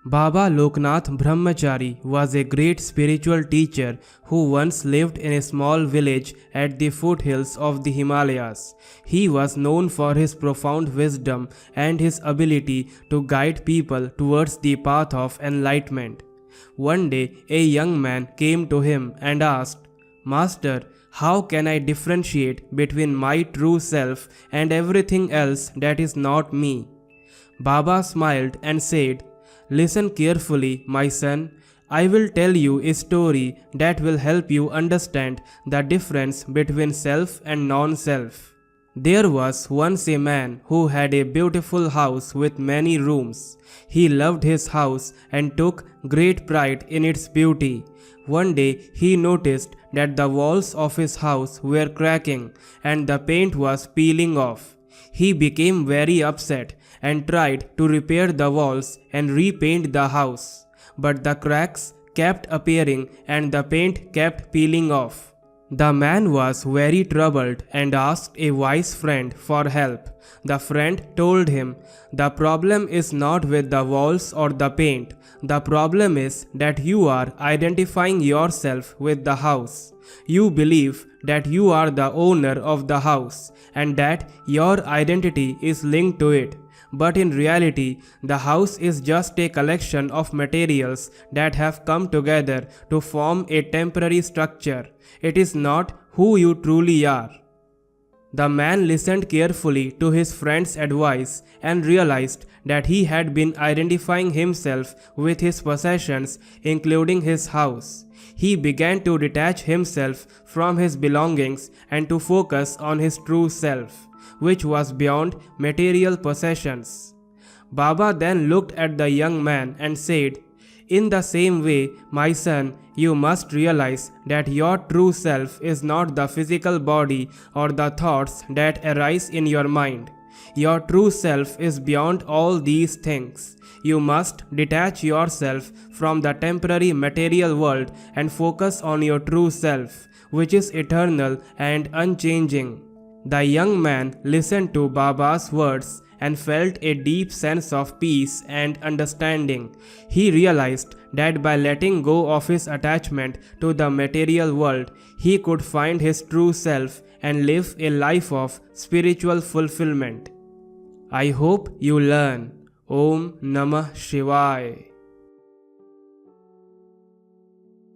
Baba Loknath Brahmachari was a great spiritual teacher who once lived in a small village at the foothills of the Himalayas. He was known for his profound wisdom and his ability to guide people towards the path of enlightenment. One day, a young man came to him and asked, "Master, how can I differentiate between my true self and everything else that is not me?" Baba smiled and said, "Listen carefully, my son. I will tell you a story that will help you understand the difference between self and non-self. There was once a man who had a beautiful house with many rooms. He loved his house and took great pride in its beauty. One day he noticed that the walls of his house were cracking and the paint was peeling off. He became very upset and tried to repair the walls and repaint the house. But the cracks kept appearing and the paint kept peeling off. The man was very troubled and asked a wise friend for help. The friend told him, "The problem is not with the walls or the paint. The problem is that you are identifying yourself with the house. You believe that you are the owner of the house and that your identity is linked to it. But in reality, the house is just a collection of materials that have come together to form a temporary structure. It is not who you truly are." The man listened carefully to his friend's advice and realized that he had been identifying himself with his possessions, including his house. He began to detach himself from his belongings and to focus on his true self, which was beyond material possessions. Baba then looked at the young man and said, "In the same way, my son, you must realize that your true self is not the physical body or the thoughts that arise in your mind. Your true self is beyond all these things. You must detach yourself from the temporary material world and focus on your true self, which is eternal and unchanging." The young man listened to Baba's words and felt a deep sense of peace and understanding. He realized that by letting go of his attachment to the material world, he could find his true self and live a life of spiritual fulfillment. I hope you learn. Om Namah Shivaya.